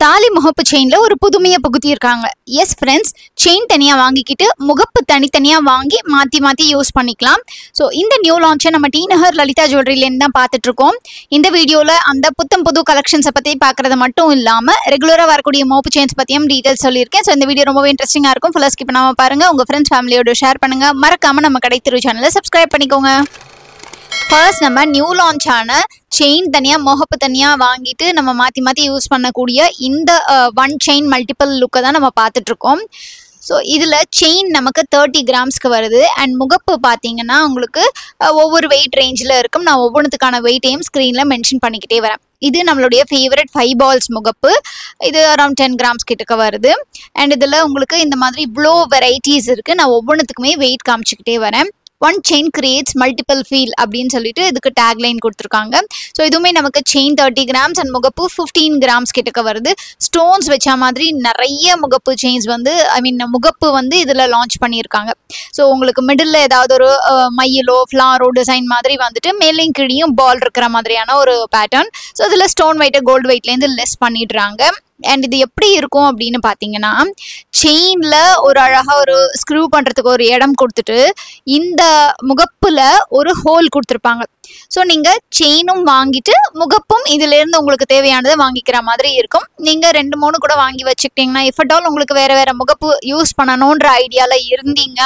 தாலி முகப்பு செயின்ல ஒரு புதுமையை புகுத்தியிருக்காங்க. எஸ் ஃப்ரெண்ட்ஸ், செயின் தனியா வாங்கிக்கிட்டு முகப்பு தனித்தனியா வாங்கி மாத்தி மாத்தி யூஸ் பண்ணிக்கலாம். ஸோ இந்த நியூ லான்ச்சை நம்ம டி நகர் லலிதா ஜுவல்லரிலேருந்து தான் பார்த்துட்டு இருக்கோம். இந்த வீடியோல அந்த புத்தம் புது கலெக்ஷன்ஸை பத்தி பார்க்கறது மட்டும் இல்லாம ரெகுலரா வரக்கூடிய மோப்பு செயின்ஸ் பத்தியும் டீடைல்ஸ் சொல்லியிருக்கேன். ஸோ இந்த வீடியோ ரொம்பவே இன்ட்ரெஸ்டிங்கா இருக்கும். ஃபுல்லா ஸ்கிப் பண்ணாம பாருங்க. உங்க ஃப்ரெண்ட்ஸ் ஃபேமிலியோட ஷேர் பண்ணுங்க. மறக்காம நம்ம கடை திரு சேனலை சப்ஸ்கிரைப் பண்ணிக்கோங்க. ஃபர்ஸ்ட் நம்ம நியூ லான்ச் ஆன செயின் தனியாக முகப்பு தனியாக வாங்கிட்டு நம்ம மாற்றி மாற்றி யூஸ் பண்ணக்கூடிய இந்த ஒன் செயின் மல்டிபிள் லுக்கை தான் நம்ம பார்த்துட்ருக்கோம். ஸோ இதில் செயின் நமக்கு 30 கிராம்ஸ்க்கு வருது. அண்ட் முகப்பு பார்த்தீங்கன்னா உங்களுக்கு ஒவ்வொரு வெயிட் ரேஞ்சில் இருக்கும். நான் ஒவ்வொன்றுத்துக்கான வெயிட்டையும் ஸ்க்ரீனில் மென்ஷன் பண்ணிக்கிட்டே வரேன். இது நம்மளுடைய ஃபேவரட் 5 பால்ஸ் முகப்பு. இது அரௌண்ட் 10 கிராம்ஸ் கிட்டக்க வருது. அண்ட் இதில் உங்களுக்கு இந்த மாதிரி இவ்வளோ வெரைட்டிஸ் இருக்குது. நான் ஒவ்வொன்றுத்துக்குமே வெயிட் காமிச்சிக்கிட்டே வரேன். One chain creates multiple feel அப்படின்னு சொல்லிட்டு இதுக்கு டேக்லைன் கொடுத்துருக்காங்க. ஸோ இதுவுமே நமக்கு செயின் 30 கிராம்ஸ் அண்ட் முகப்பு 15 கிராம்ஸ் கிட்டக்க வருது. ஸ்டோன்ஸ் வச்ச மாதிரி நிறைய முகப்பு செயின்ஸ் முகப்பு இதில் லான்ச் பண்ணியிருக்காங்க. ஸோ உங்களுக்கு மிடில் ஏதாவது ஒரு மயிலோ ஃப்ளாரோ டிசைன் மாதிரி வந்துட்டு மேலேயும் கீழேயும் பால் இருக்கிற மாதிரியான ஒரு பேட்டர்ன். ஸோ இதில் ஸ்டோன் வெயிட்டை கோல்டு வெயிட்லேருந்து லெஸ் பண்ணிடுறாங்க. அண்ட் இது எப்படி இருக்கும் அப்படின்னு பார்த்தீங்கன்னா, செயினில் ஒரு அழகாக ஒரு ஸ்க்ரூ பண்ணுறதுக்கு ஒரு இடம் கொடுத்துட்டு இந்த முகப்பில் ஒரு ஹோல் கொடுத்துருப்பாங்க. ஸோ நீங்கள் செயினும் வாங்கிட்டு முகப்பும் இதிலேருந்து உங்களுக்கு தேவையானதை வாங்கிக்கிற மாதிரி இருக்கும். நீங்கள் 2-3 கூட வாங்கி வச்சுக்கிட்டிங்கன்னா, இஃப் அட் ஆல் உங்களுக்கு வேறு வேறு முகப்பு யூஸ் பண்ணணுன்ற ஐடியாவில் இருந்தீங்க,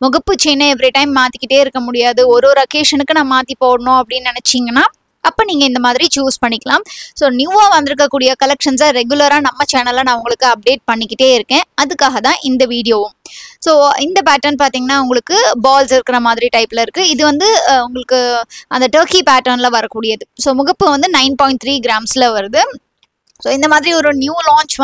முகப்பு செயினை எவ்ரி டைம் மாற்றிக்கிட்டே இருக்க முடியாது, ஒரு அக்கேஷனுக்கு நான் மாற்றி போடணும் அப்படின்னு நினச்சிங்கன்னா அப்போ நீங்கள் இந்த மாதிரி சூஸ் பண்ணிக்கலாம். ஸோ நியூவாக வந்திருக்கக்கூடிய கலெக்ஷன்ஸை ரெகுலராக நம்ம சேனலில் நான் உங்களுக்கு அப்டேட் பண்ணிக்கிட்டே இருக்கேன். அதுக்காக தான் இந்த வீடியோவும். ஸோ இந்த பேட்டர்ன் பார்த்தீங்கன்னா உங்களுக்கு பால்ஸ் இருக்கிற மாதிரி டைப்பில் இருக்குது. இது உங்களுக்கு அந்த டர்க்கி பேட்டர்னில் வரக்கூடியது. ஸோ முகப்பு 9.3 கிராம்ஸில் வருது. ஸோ இந்த மாதிரி ஒரு நியூ லான்ச்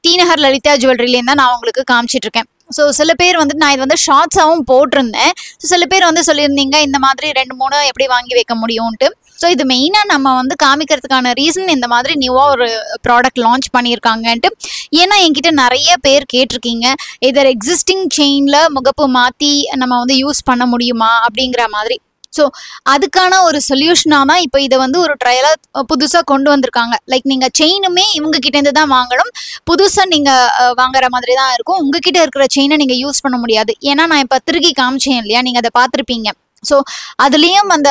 டி நகர் லலிதா ஜுவல்லரிலேருந்து தான் நான் உங்களுக்கு காமிச்சிட்ருக்கேன். ஸோ சில பேர் நான் இது ஷார்ட்ஸாகவும் போட்டிருந்தேன். ஸோ சில பேர் சொல்லியிருந்தீங்க இந்த மாதிரி 2-3 எப்படி வாங்கி வைக்க முடியும்ன்ட்டு. ஸோ இது மெயினாக நம்ம காமிக்கிறதுக்கான ரீசன் இந்த மாதிரி நியூவாக ஒரு ப்ராடக்ட் லான்ச் பண்ணியிருக்காங்கன்ட்டு. ஏன்னா என்கிட்ட நிறைய பேர் கேட்டிருக்கீங்க, இதர் எக்ஸிஸ்டிங் செயினில் முகப்பு மாற்றி நம்ம யூஸ் பண்ண முடியுமா அப்படிங்கிற மாதிரி. ஸோ அதுக்கான ஒரு சொல்யூஷனாக தான் இப்போ இதை ஒரு ட்ரையலாக புதுசாக கொண்டு வந்திருக்காங்க. லைக் நீங்கள் செயினுமே இவங்க கிட்டேருந்து தான் வாங்கணும். புதுசாக நீங்கள் வாங்குற மாதிரி தான் இருக்கும். உங்ககிட்ட இருக்கிற செயினை நீங்கள் யூஸ் பண்ண முடியாது. ஏன்னா நான் இப்போ திருகி காமிச்சேன் இல்லையா, நீங்கள் அதை பார்த்துருப்பீங்க. ஸோ அதுலேயும் அந்த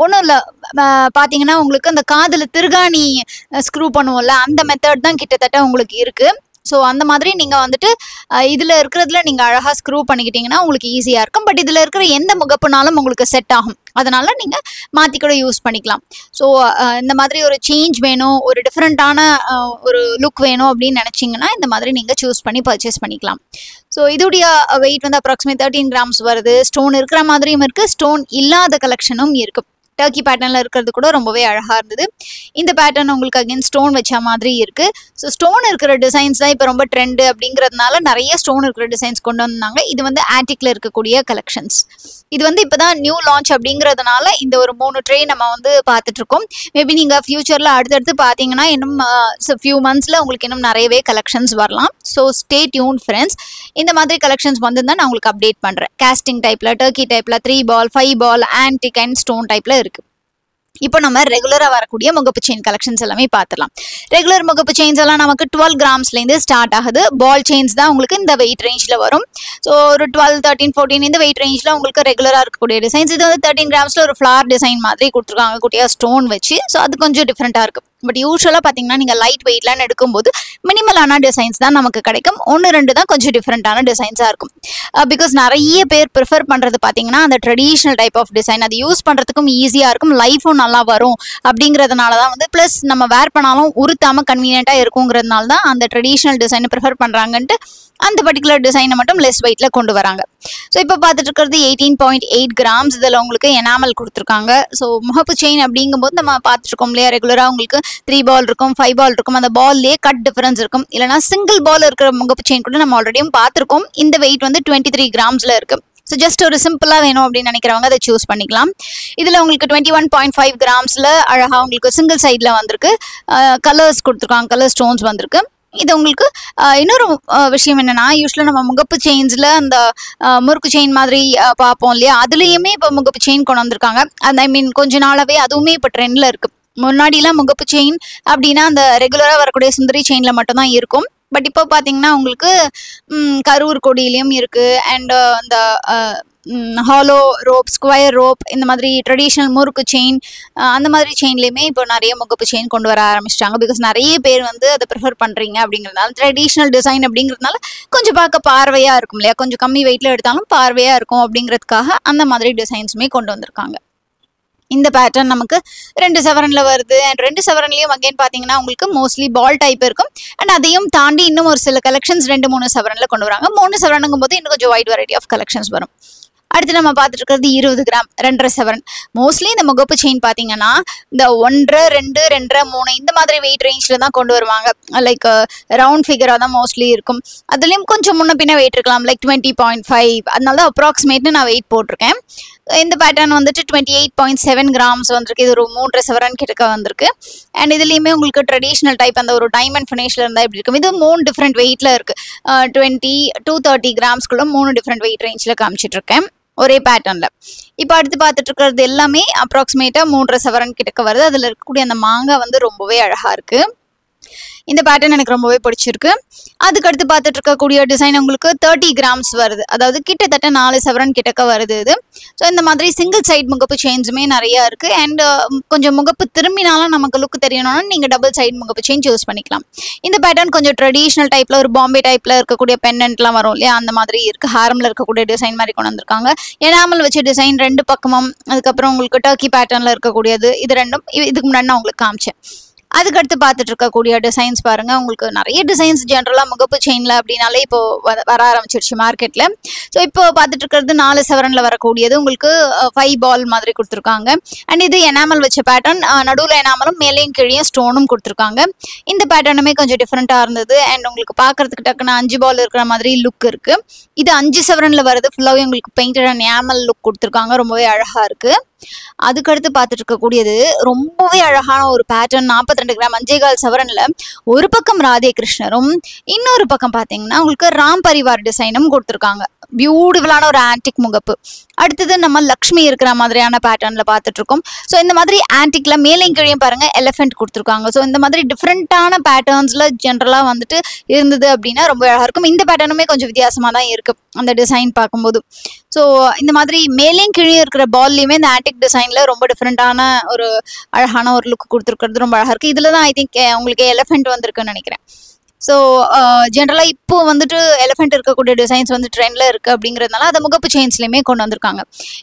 ஒன்றும் இல்லை, பார்த்தீங்கன்னா உங்களுக்கு அந்த காதில் திருகாணி ஸ்க்ரூ பண்ணுவோம்ல, அந்த மெத்தட் தான் கிட்டத்தட்ட உங்களுக்கு இருக்குது. ஸோ அந்த மாதிரி நீங்கள் இதில் இருக்கிறதுல நீங்கள் அழகாக ஸ்க்ரூ பண்ணிக்கிட்டிங்கன்னா உங்களுக்கு ஈஸியாக இருக்கும். பட் இதில் இருக்கிற எந்த முகப்புனாலும் உங்களுக்கு செட் ஆகும். அதனால் நீங்கள் மாற்றி கூட யூஸ் பண்ணிக்கலாம். ஸோ இந்த மாதிரி ஒரு சேஞ்ச் வேணும், ஒரு டிஃப்ரெண்ட்டான ஒரு லுக் வேணும் அப்படின்னு நினச்சிங்கன்னா இந்த மாதிரி நீங்கள் சூஸ் பண்ணி பர்ச்சேஸ் பண்ணிக்கலாம். ஸோ இதோடைய வெயிட் அப்ராக்சிமேட் 13 கிராம்ஸ் வருது. ஸ்டோன் இருக்கிற மாதிரியும் இருக்குது, ஸ்டோன் இல்லாத கலெக்ஷனும் இருக்குது. டர்க்கி பேட்டர்னில் இருக்கிறது கூட ரொம்பவே அழகாக இருந்தது. இந்த பேட்டர்ன் உங்களுக்கு அகைன் ஸ்டோன் வச்ச மாதிரி இருக்குது. ஸோ ஸ்டோன் இருக்கிற டிசைன்ஸ் தான் இப்போ ரொம்ப ட்ரெண்டு அப்படிங்கிறதுனால நிறைய ஸ்டோன் இருக்கிற டிசைன்ஸ் கொண்டு வந்தாங்க. இது ஆட்டிக்கில் இருக்கக்கூடிய கலெக்ஷன்ஸ். இது இப்போ தான் நியூ லான்ச் அப்படிங்கிறதுனால இந்த ஒரு 3 ட்ரே நம்ம பார்த்துட்ருக்கோம். மேபி நீங்கள் ஃப்யூச்சரில் அடுத்தடுத்து பார்த்தீங்கன்னா இன்னும் ஃபியூ மந்த்ஸில் உங்களுக்கு இன்னும் நிறையவே கலெக்ஷன்ஸ் வரலாம். So stay tune friends. இந்த மாதிரி கலெக்ஷன்ஸ் தான் நான் உங்களுக்கு அப்டேட் பண்ணுறேன். காஸ்டிங் டைப்பில், டர்க்கி டைப்பில், 3 பால், 5 பால், ஆன்டிக் அண்ட் ஸ்டோன் டைப்பில் இருக்கு. இப்போ நம்ம ரெகுலராக வரக்கூடிய முகப்பு செயின் கலெக்ஷன்ஸ் எல்லாமே பார்த்துலாம். ரெகுலர் முகப்பு செயின்ஸ் எல்லாம் நமக்கு 12 கிராம்ஸ்லேருந்து ஸ்டார்ட் ஆகுது. பால் செயின்ஸ் தான் உங்களுக்கு இந்த வெயிட் ரேஞ்சில் வரும். ஸோ ஒரு 12, 13, 14 இந்த வெயிட் ரேஞ்சில் உங்களுக்கு ரெகுலராக இருக்கக்கூடிய டிசைன்ஸ். இது 13 கிராம்ஸில் ஒரு ஃப்ளார் டிசைன் மாதிரி கொடுத்துருக்காங்க, குட்டியாக ஸ்டோன் வச்சு. ஸோ அது கொஞ்சம் டிஃப்ரெண்ட்டாக இருக்குது. பட் யூஸ்வலாக பார்த்தீங்கன்னா நீங்கள் லைட் வெயிட்லாம் எடுக்கும்போது மினிமலான டிசைன்ஸ் தான் நமக்கு கிடைக்கும். 1-2 தான் கொஞ்சம் டிஃப்ரெண்ட்டான டிசைன்ஸாக இருக்கும். பிகாஸ் நிறைய பேர் ப்ரிஃபர் பண்ணுறது பார்த்தீங்கன்னா அந்த ட்ரெடிஷ்னல் டைப் ஆஃப் டிசைன். அது யூஸ் பண்ணுறதுக்கும் ஈஸியாக இருக்கும், லைஃபும் நல்லா வரும் அப்படிங்கிறதுனால தான் ப்ளஸ் நம்ம வேர் பண்ணாலும் உறுத்தாமல் கன்வீனியண்ட்டாக இருக்குங்கிறதுனால தான் அந்த ட்ரெடிஷ்னல் டிசைனை ப்ரிஃபர் பண்ணுறாங்கன்ட்டு அந்த பர்டிகுலர் டிசைனை மட்டும் லெஸ் வெயிட்டில் கொண்டு வராங்க. ஸோ இப்போ பார்த்துட்டு இருக்கிறது 18.8 கிராம்ஸ். இதில் உங்களுக்கு எனாமல் கொடுத்துருக்காங்க. ஸோ முகப்பு செயின் அப்படிங்கும்போது நம்ம பார்த்துருக்கோம் இல்லையா, ரெகுலராக உங்களுக்கு 3 பால் இருக்கும், 5 பால் இருக்கும். அந்த பால்லேயே கட் டிஃபரன்ஸ் இருக்கும். இல்லைனா சிங்கிள் பால் இருக்கிற முகப்பு செயின் கூட நம்ம ஆல்ரெடியும் பார்த்துருக்கோம். இந்த வெயிட் 23 கிராம்ஸில் இருக்குது. ஸோ ஜஸ்ட் ஒரு சிம்பிளாக வேணும் அப்படின்னு நினைக்கிறவங்க அதை சூஸ் பண்ணிக்கலாம். இதில் உங்களுக்கு 21.5 கிராம்ஸில் அழகாக உங்களுக்கு சிங்கிள் சைடில் வந்திருக்கு. கலர்ஸ் கொடுத்துருக்காங்க, கலர் ஸ்டோன்ஸ் வந்திருக்கு. இது உங்களுக்கு இன்னொரு விஷயம் என்னன்னா, யூஸ்வலாக நம்ம முகப்பு செயின்ஸில் அந்த முறுக்கு செயின் மாதிரி பார்ப்போம் இல்லையா, அதுலேயுமே இப்போ முகப்பு செயின் கொண்டு வந்திருக்காங்க. அது கொஞ்ச நாளாகவே அதுவுமே இப்போ ட்ரெண்டில் இருக்குது. முன்னாடிலாம் முகப்பு செயின் அப்படின்னா அந்த ரெகுலராக வரக்கூடிய சுந்தரி செயினில் மட்டும்தான் இருக்கும். பட் இப்போ பார்த்தீங்கன்னா உங்களுக்கு கரூர் கொடியிலையும் இருக்குது. அண்ட் அந்த ஹாலோ ரோப், ஸ்கொயர் ரோப், இந்த மாதிரி ட்ரெடிஷ்னல் முறுக்கு செயின், அந்த மாதிரி செயின்லேயுமே இப்போ நிறைய முகப்பு செயின் கொண்டு வர ஆரம்பிச்சிட்டாங்க. பிகாஸ் நிறைய பேர் வந்து அதை ப்ரிஃபர் பண்ணுறீங்க அப்படிங்கிறதுனால. ட்ரெடிஷ்னல் டிசைன் அப்படிங்கிறதுனால கொஞ்சம் பார்க்க பார்வையாக இருக்கும் இல்லையா, கொஞ்சம் கம்மி வெயிட்டில் எடுத்தாலும் பார்வையாக இருக்கும் அப்படிங்கிறதுக்காக அந்த மாதிரி டிசைன்ஸுமே கொண்டு வந்திருக்காங்க. இந்த பேட்டர்ன் நமக்கு 2 சவரன்ல வருது. அண்ட் 2 சவரன்லயும் அகைன் பாத்தீங்கன்னா உங்களுக்கு மோஸ்ட்லி பால் டைப் இருக்கும். அண்ட் அதையும் தாண்டி இன்னும் ஒரு சில கலெக்ஷன்ஸ் 2-3 சவரன்ல கொண்டு வராங்க. 3 சவரனுங்கும் போது இன்னும் கொஞ்சம் வைட் வெரைட்டி ஆஃப் கலெக்ஷன்ஸ் வரும். அடுத்து நம்ம பார்த்துட்டு இருக்கிறது 20 கிராம் 2.5 சவரன். மோஸ்ட்லி இந்த முகப்பு செயின் பார்த்தீங்கன்னா இந்த 1, 2, 2, 3 இந்த மாதிரி வெயிட் ரேஞ்சில் தான் கொண்டு வருவாங்க. லைக் ரவுண்ட் ஃபிகராக தான் மோஸ்ட்லி இருக்கும். அதுலேயும் கொஞ்சம் முன்ன பின்ன வெயிட் இருக்கலாம், லைக் 20.5. அதனால தான் அப்ராக்சிமேட்னு நான் வெயிட் போட்டிருக்கேன். இந்த பேட்டர்ன் வந்துட்டு 28.7 கிராம்ஸ் வந்திருக்கு. இது ஒரு 3 சவரன் கிட்டக்க வந்திருக்கு. அண்ட் இதுலேயுமே உங்களுக்கு ட்ரெடிஷ்னல் டைப் அந்த ஒரு டைமண்ட் ஃபினிஷில் இருந்தால் இப்படி இருக்கும். இது 3 டிஃப்ரெண்ட் வெயிட்டில் இருக்குது. 20 to 30 கிராம்ஸ்குள்ள 3 டிஃப்ரெண்ட் வெயிட் ரேஞ்சில் காமிச்சிட்டு இருக்கேன் ஒரே பேட்டர்னில். இப்போ அடுத்து பார்த்துட்டு இருக்கிறது எல்லாமே அப்ராக்சிமேட்டாக 3 சவரன் கிட்டக்க வருது. அதில் இருக்கக்கூடிய அந்த மாங்காய் வந்து ரொம்பவே அழகாக இருக்குது. இந்த பேட்டர்ன் எனக்கு ரொம்பவே பிடிச்சிருக்கு. அதுக்கடுத்து பார்த்துட்டு இருக்கக்கூடிய டிசைன் உங்களுக்கு 30 கிராம்ஸ் வருது. அதாவது கிட்டத்தட்ட 4 சவரன் கிட்டக்க வருது இது. ஸோ இந்த மாதிரி சிங்கிள் சைட் முகப்பு செயின்ஸுமே நிறையா இருக்குது. அண்ட் கொஞ்சம் முகப்பு திரும்பினாலும் நமக்கு லுக் தெரியணும்னா நீங்கள் டபுள் சைட் முகப்பு செயின் சூஸ் பண்ணிக்கலாம். இந்த பேட்டர்ன் கொஞ்சம் ட்ரெடிஷ்னல் டைப்பில் ஒரு பாம்பே டைப்பில் இருக்கக்கூடிய பெண்டன்ட்லாம் வரும் இல்லையா, அந்த மாதிரி இருக்குது. ஹாரமில் இருக்கக்கூடிய டிசைன் மாதிரி கொண்டு வந்திருக்காங்க. எனாமல் வச்ச டிசைன் 2 பக்கமும். அதுக்கப்புறம் உங்களுக்கு டர்க்கி பேட்டர்னில் இருக்கக்கூடியது. இது ரெண்டும் இதுக்கு முன்னாடி நான் உங்களுக்கு காமிச்சேன். அதுக்கடுத்து பார்த்துட்டு இருக்கக்கூடிய டிசைன்ஸ் பாருங்க. உங்களுக்கு நிறைய டிசைன்ஸ் ஜென்ரலாக முகப்பு செயினில் அப்படின்னாலே இப்போ வர ஆரம்பிச்சிருச்சு மார்க்கெட்டில். ஸோ இப்போ பார்த்துட்டு இருக்கிறது 4 சவரனில் வரக்கூடியது உங்களுக்கு 5 பால் மாதிரி கொடுத்துருக்காங்க. அண்ட் இது எனாமல் வச்ச பேட்டர்ன், நடுவில் எனாமலும் மேலேயும் கீழேயும் ஸ்டோனும் கொடுத்துருக்காங்க. இந்த பேட்டர்னுமே கொஞ்சம் டிஃப்ரெண்ட்டாக இருந்தது. அண்ட் உங்களுக்கு பார்க்கறதுக்கு டக்குன்னு 5 பால் இருக்கிற மாதிரி லுக் இருக்குது. இது 5 சவரனில் வருது. ஃபுல்லாகவே உங்களுக்கு பெயிண்டட் அண்ட் எனாமல் லுக் கொடுத்துருக்காங்க. ரொம்பவே அழகாக இருக்குது. அதுக்கடுத்து பார்த்துட்டு இருக்கக்கூடியது ரொம்பவே அழகான ஒரு பேட்டர்ன். 42 கிராம் 5.25 சவரன்ல ஒரு பக்கம் ராதே கிருஷ்ணரும், இன்னொரு பக்கம் பார்த்தீங்கன்னா உங்களுக்கு ராம் பரிவார் டிசைனும் கொடுத்துருக்காங்க. பியூட்டிஃபுல்லான ஒரு ஆன்டிக் முகப்பு. அடுத்தது நம்ம லக்ஷ்மி இருக்கிற மாதிரியான பேட்டர்ன்ல பார்த்துட்டு இருக்கோம். ஸோ இந்த மாதிரி ஆன்டிக்ல மேலையும் கீழையும் பாருங்க எலிஃபென்ட் கொடுத்துருக்காங்க. ஸோ இந்த மாதிரி டிஃப்ரெண்டான பேட்டர்ன்ஸ்ல ஜென்ரலாக வந்துட்டு இருந்தது அப்படின்னா ரொம்ப அழகாக இருக்கும். இந்த பேட்டர்னுமே கொஞ்சம் வித்தியாசமாக தான் இருக்கு அந்த டிசைன் பார்க்கும்போது. ஸோ இந்த மாதிரி மேலேயும் கீழே இருக்கிற பால்லையுமே இந்த ஆன்டிக் டிசைன்ல ரொம்ப டிஃப்ரெண்டான ஒரு அழகான ஒரு லுக் கொடுத்துருக்கிறது ரொம்ப அழகாக இருக்குது. இதில் தான் ஐ திங்க் உங்களுக்கு எலிஃபென்ட் வந்திருக்குன்னு நினைக்கிறேன். ஸோ ஜென்ரலாக இப்போ வந்துட்டு எலிஃபென்ட் இருக்கக்கூடிய டிசைன்ஸ் வந்து ட்ரெண்டில் இருக்குது அப்படிங்கிறதுனால அதை முகப்பு செயின்ஸ்லையுமே கொண்டு வந்திருக்காங்க.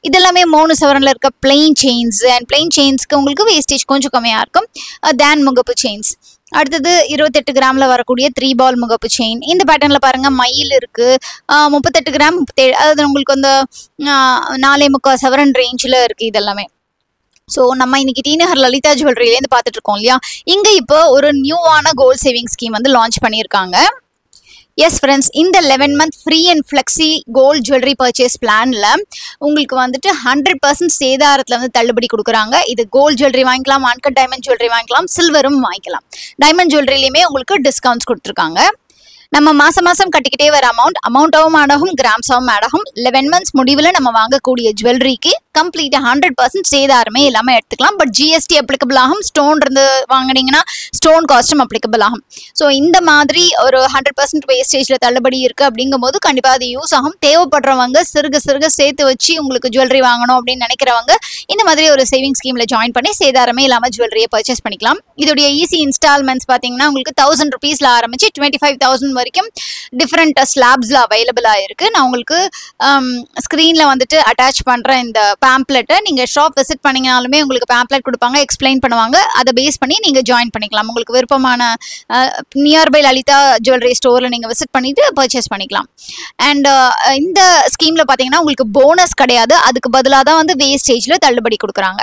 இதெல்லாமே 3 சவரனில் இருக்க பிளெயின் செயின்ஸ். அண்ட் பிளெயின் செயின்ஸ்க்கு உங்களுக்கு வேஸ்டேஜ் கொஞ்சம் கம்மியாக இருக்கும் தேன் முகப்பு செயின்ஸ். அடுத்தது 28 கிராமில் வரக்கூடிய 3 பால் முகப்பு செயின். இந்த பேட்டர்னில் பாருங்கள் மயில் இருக்குது. 38 கிராம் 37, அதாவது உங்களுக்கு அந்த 4.25 சவரன் ரேஞ்சில் இருக்குது இதெல்லாமே. ஸோ நம்ம இன்னைக்கு டி நகர் லலிதா ஜுவல்லரியிலேருந்து பார்த்துட்டு இருக்கோம் இல்லையா, இங்கே இப்போ ஒரு நியூவான கோல்ட் சேவிங் ஸ்கீம் வந்து லான்ச் பண்ணியிருக்காங்க. எஸ் ஃப்ரெண்ட்ஸ், இந்த 11 month free and flexi gold jewellery purchase பிளானில் உங்களுக்கு வந்துட்டு 100% சேதாரத்தில் வந்து தள்ளுபடி கொடுக்குறாங்க. இது கோல்ட் ஜுவல்லரி வாங்கிக்கலாம், அன்கட் டைமண்ட் ஜுவல்லரி வாங்கிக்கலாம், சில்வரும் வாங்கிக்கலாம். டைமண்ட் ஜுவல்லரிலையுமே உங்களுக்கு டிஸ்கவுண்ட்ஸ் கொடுத்துருக்காங்க. நம்ம மாதம் மாதம் கட்டிக்கிட்டே வர அமௌண்ட்டாகவும் ஆட் ஆகும், கிராம்ஸாகவும் ஆட் ஆகும். 11 months முடிவில் நம்ம வாங்கக்கூடிய ஜுவல்லரிக்கு கம்ப்ளீட்டாக 100% சேதாரமே இல்லாமல் எடுத்துக்கலாம். பட் ஜிஎஸ்டி அப்ளிகபிள் ஆகும். ஸ்டோன் இருந்து வாங்கினீங்கன்னா ஸ்டோன் காஸ்ட்டும் அப்ளிகபிள் ஆகும். ஸோ இந்த மாதிரி ஒரு 100% வேஸ்டேஜில் தள்ளுபடி இருக்குது அப்படிங்கும்போது கண்டிப்பாக அது யூஸ் ஆகும். தேவைப்படுறவங்க சிறுக சேர்த்து வச்சு உங்களுக்கு ஜுவல்லரி வாங்கணும் அப்படின்னு நினைக்கிறவங்க இந்த மாதிரி ஒரு சேவிங் ஸ்கீமில் ஜாயின் பண்ணி சேதாரமே இல்லாமல் ஜுவல்லரியை பர்ச்சேஸ் பண்ணிக்கலாம். இதோடைய ஈஸி இன்ஸ்டால்மெண்ட்ஸ் பார்த்தீங்கன்னா உங்களுக்கு 1000 rupeesல ஆரம்பிச்சு 25,000 வரைக்கும் டிஃப்ரெண்ட் ஸ்லாப்ஸில் அவைலபிளாக இருக்குது. நான் உங்களுக்கு ஸ்க்ரீனில் வந்துட்டு அட்டாச் பண்ணுற இந்த பேம்ப்ளெட்டை நீங்கள் ஷாப் விசிட் பண்ணிங்கனாலுமே உங்களுக்கு பேம்ப்ளெட் கொடுப்பாங்க, எக்ஸ்பிளைன் பண்ணுவாங்க. அதை பேஸ் பண்ணி நீங்கள் ஜாயின் பண்ணிக்கலாம். உங்களுக்கு விருப்பமான நியர்பை லலிதா ஜுவல்லரி ஸ்டோரில் நீங்கள் விசிட் பண்ணிவிட்டு பர்ச்சேஸ் பண்ணிக்கலாம். அண்ட் இந்த ஸ்கீமில் பார்த்தீங்கன்னா உங்களுக்கு போனஸ் கிடையாது. அதுக்கு பதிலாக தான் வந்து வேஸ்டேஜில் தள்ளுபடி கொடுக்குறாங்க.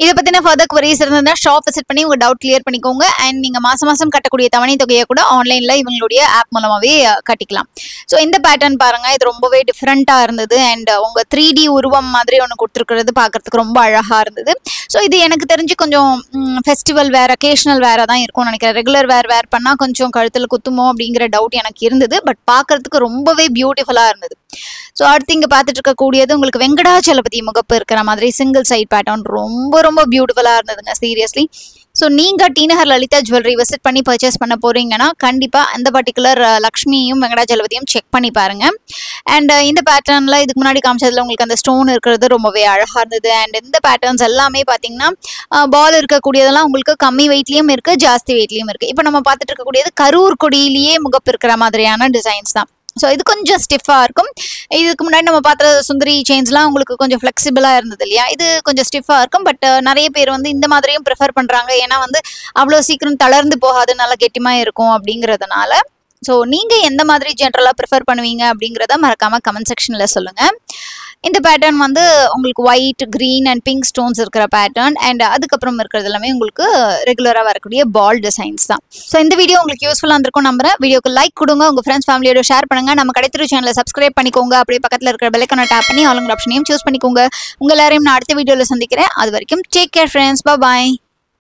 இதை பற்றின ஃபர்தர் குவரிஸ் இருந்ததுன்னா ஷாப் விசிட் பண்ணி உங்கள் டவுட் கிளியர் பண்ணிக்கோங்க. அண்ட் நீங்கள் மாதம் மாதம் கட்டக்கூடிய தவணை தொகையை கூட ஆன்லைனில் இவங்களுடைய ஆப் மூலமாகவே கட்டிக்கலாம். ஸோ இந்த பேட்டர்ன் பாருங்கள், இது ரொம்பவே டிஃப்ரெண்ட்டாக இருந்தது. அண்ட் உங்கள் 3D உருவம் மாதிரி ஒன்று கொடுத்துருக்கிறது பார்க்குறதுக்கு ரொம்ப அழகாக இருந்தது. ஸோ இது எனக்கு தெரிஞ்சு கொஞ்சம் ஃபெஸ்டிவல் வேர், அக்கேஷனல் வேராக தான் இருக்கும்னு நினைக்கிறேன். ரெகுலர் வேர் பண்ணால் கொஞ்சம் கழுத்தில் குத்துமோ அப்படிங்கிற டவுட் எனக்கு இருந்தது. பட் பார்க்குறதுக்கு ரொம்பவே பியூட்டிஃபுல்லாக இருந்தது. ஸோ அடுத்து இங்கே பார்த்துட்டு இருக்கக்கூடியது உங்களுக்கு வெங்கடாச்சலபதி முகப்பு இருக்கிற மாதிரி சிங்கிள் சைட் பேட்டர்ன் ரொம்ப ரொம்ப பியூட்டிஃபுல்லாக இருந்ததுங்க சீரியஸ்லி. ஸோ நீங்கள் டி நகர் லலிதா ஜுவல்லரி விசிட் பண்ணி பர்ச்சேஸ் பண்ண போகிறீங்கன்னா கண்டிப்பாக அந்த பர்டிகுலர் லக்ஷ்மியும் வெங்கடாச்சலபதியும் செக் பண்ணி பாருங்கள். அண்ட் இந்த பேட்டர்னில் இதுக்கு முன்னாடி காமிச்சதில் உங்களுக்கு அந்த ஸ்டோன் இருக்கிறது ரொம்பவே அழகாக இருந்தது. அண்ட் இந்த பேட்டர்ன்ஸ் எல்லாமே பார்த்தீங்கன்னா பால் இருக்கக்கூடியதெல்லாம் உங்களுக்கு கம்மி வெயிட்லேயும் இருக்குது, ஜாஸ்தி வெயிட்லேயும் இருக்குது. இப்போ நம்ம பார்த்துட்டு இருக்கக்கூடியது கரூர் கொடியிலேயே முகப்பு இருக்கிற மாதிரியான டிசைன்ஸ் தான். ஸோ இது கொஞ்சம் ஸ்டிஃபாக இருக்கும். இதுக்கு முன்னாடி நம்ம பார்த்த சுந்தரி செயின்ஸ்லாம் உங்களுக்கு கொஞ்சம் ஃப்ளெக்சிபிளாக இருந்தது இல்லையா, இது கொஞ்சம் ஸ்டிஃபாக இருக்கும். பட் நிறைய பேர் வந்து இந்த மாதிரியும் ப்ரிஃபர் பண்ணுறாங்க, ஏன்னா வந்து அவ்வளோ சீக்கிரம் தளர்ந்து போகாது, நல்லா கெட்டிமாக இருக்கும் அப்படிங்கிறதுனால. ஸோ நீங்கள் எந்த மாதிரி ஜென்ரலாக ப்ரிஃபர் பண்ணுவீங்க அப்படிங்கிறத மறக்காமல் கமெண்ட் செக்ஷனில் சொல்லுங்கள். இந்த பேட்டர்ன் வந்து உங்களுக்கு white, green and pink stones இருக்கிற பேட்டர்ன். அண்ட் அதுக்கப்புறம் இருக்கிறது எல்லாமே உங்களுக்கு ரெகுலராக வரக்கூடிய பால் டிசைன்ஸ் தான். ஸோ இந்த வீடியோ உங்களுக்கு யூஸ்ஃபுல்லாக இருந்திருக்கும் நம்புறேன். வீடியோக்கு லைக் கொடுங்க, உங்கள் ஃப்ரெண்ட்ஸ் ஃபேமிலியோட ஷேர் பண்ணுங்கள். நம்ம கடைத்திரு சேனலை சப்ஸ்கிரைப் பண்ணிக்கோங்க. அப்படியே பக்கத்தில் இருக்கிற பெல் ஐகானை டேப் பண்ணி ஆளுங்கிற ஆப்ஷனையும் சூஸ் பண்ணிக்கோங்க. உங்கள் எல்லாரையும் நான் அடுத்த வீடியோவில் சந்திக்கிறேன். அது வரைக்கும் டேக் கேர் ஃப்ரெண்ட்ஸ், பாய்.